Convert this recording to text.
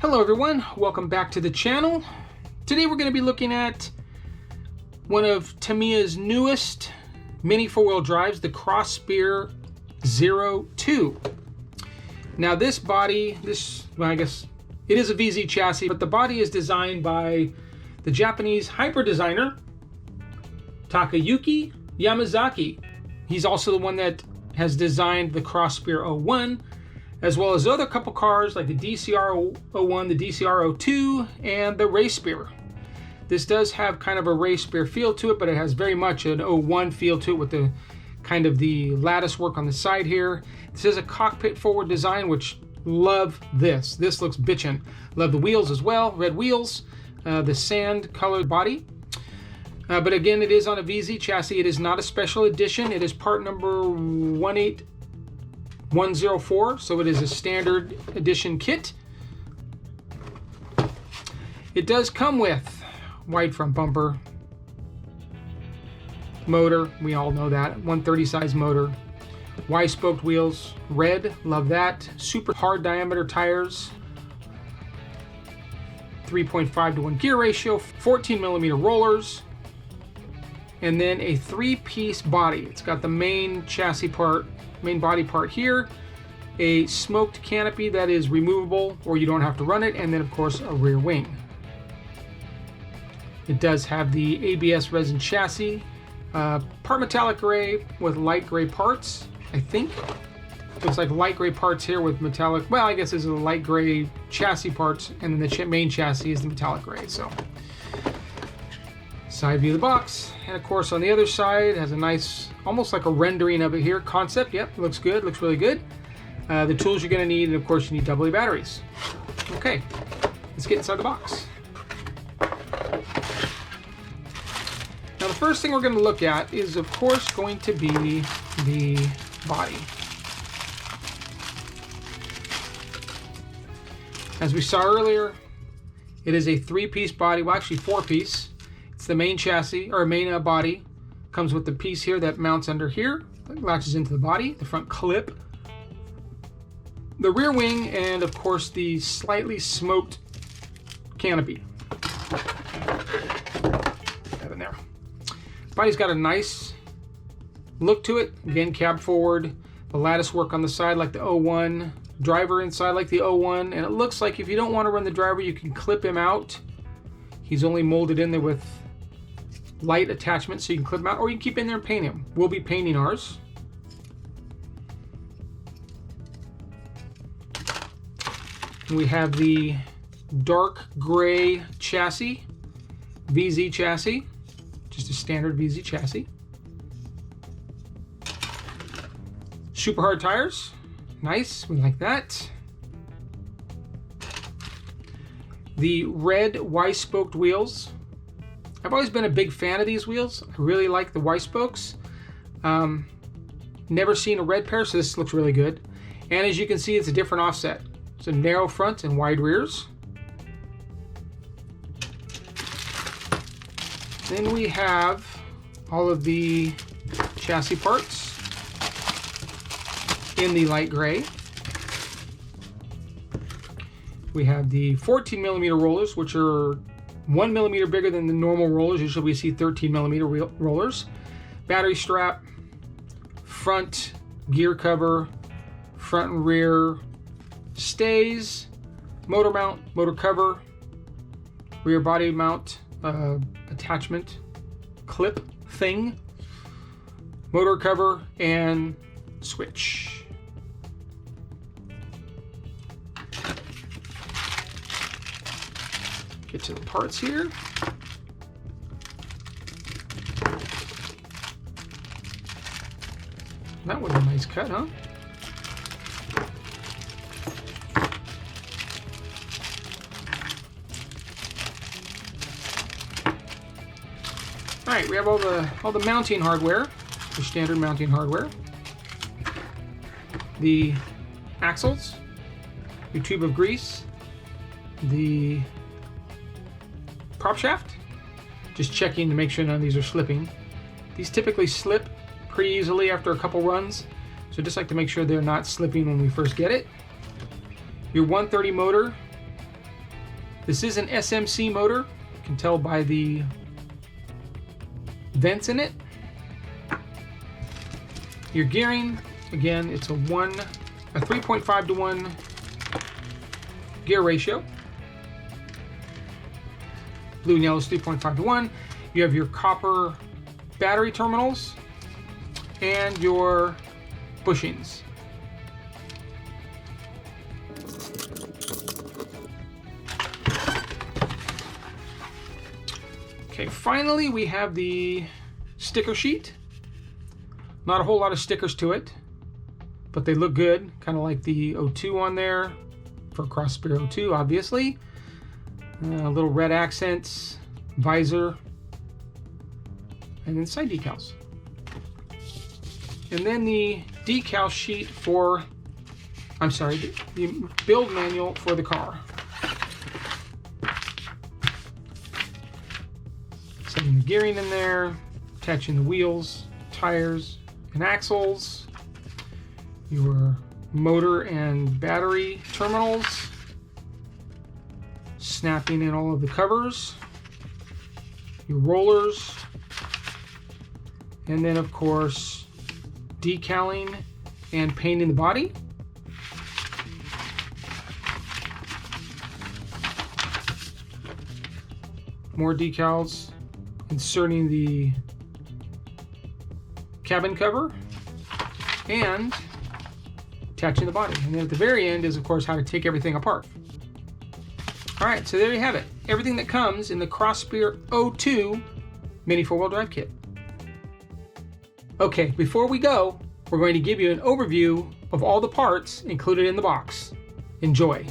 Hello everyone, welcome back to the channel. Today we're going to be looking at one of Tamiya's newest mini four-wheel drives, the Ray Spear 02. Now this body, well, I guess it is a VZ chassis, but the body is designed by the Japanese hyper designer Takayuki Yamazaki. He's also the one that has designed the Ray Spear 01, as well as other couple cars like the DCR-01, the DCR-02, and the Ray Spear. This does have kind of a Ray Spear feel to it, but it has very much an 01 feel to it with the kind of the lattice work on the side here. This is a cockpit forward design, which love this. This looks bitchin'. Love the wheels as well, red wheels, the sand colored body. But again, it is on a VZ chassis. It is not a special edition. It is part number 18104, so it is a standard edition kit. It does come with wide front bumper, motor, we all know that, 130 size motor, Y-spoked wheels, red, love that, super hard diameter tires, 3.5 to 1 gear ratio, 14 millimeter rollers, and then a three-piece body. It's got the main chassis part, main body part here, a smoked canopy that is removable or you don't have to run it, and then of course a rear wing. It does have the ABS resin chassis, part metallic gray with light gray parts, I think. Looks like light gray parts here with metallic, well, I guess this is a light gray chassis parts, and then the main chassis is the metallic gray. So side view of the box, and of course on the other side has a nice, almost like a rendering of it here, concept. Yep, looks good, looks really good. The tools you're going to need, and of course you need AA batteries. Okay, let's get inside the box. Now the first thing we're going to look at is of course going to be the body. As we saw earlier, it is a three-piece body, well actually four-piece. It's the main chassis, or main body. Comes with the piece here that mounts under here, that latches into the body, the front clip, the rear wing, and of course the slightly smoked canopy. Have it there. Body's got a nice look to it. Again, cab forward, the lattice work on the side like the 01, driver inside like the 01, and it looks like if you don't want to run the driver, you can clip him out. He's only molded in there with light attachments, so you can clip him out, or you can keep in there and paint him. We'll be painting ours. And we have the dark gray chassis, VZ chassis, just a standard VZ chassis. Super hard tires, nice, we like that. The red Y-spoked wheels. I've always been a big fan of these wheels. I really like the Y-spokes. Never seen a red pair, so this looks really good. And as you can see, it's a different offset. It's a narrow front and wide rears. Then we have all of the chassis parts in the light gray. We have the 14 millimeter rollers, which are 1 millimeter bigger than the normal rollers. Usually we see 13 millimeter rollers. Battery strap, front gear cover, front and rear stays, motor mount, motor cover, rear body mount attachment clip thing, motor cover, and switch. Get to the parts here. That was a nice cut, huh? All right, we have all the mounting hardware, the standard mounting hardware. The axles, your tube of grease, the prop shaft, just checking to make sure none of these are slipping. These typically slip pretty easily after a couple runs, so just like to make sure they're not slipping when we first get it. Your 130 motor This is an SMC motor. You can tell by the vents in it. Your gearing, again, it's a 3.5 to 1 gear ratio. Blue and yellow is 3.5 to 1. You have your copper battery terminals and your bushings. Okay, finally we have the sticker sheet. Not a whole lot of stickers to it, but they look good, kind of like the 02 on there for Cross Spear 02, obviously. Little red accents, visor, and then side decals. And then the decal sheet for, I'm sorry, the build manual for the car. Setting the gearing in there, attaching the wheels, tires, and axles, your motor and battery terminals, snapping in all of the covers, your rollers, and then of course decaling and painting the body. More decals, inserting the cabin cover, and attaching the body. And then at the very end is of course how to take everything apart. Alright, so there you have it. Everything that comes in the Cross Spear 02 mini 4-wheel drive kit. Okay, before we go, we're going to give you an overview of all the parts included in the box. Enjoy.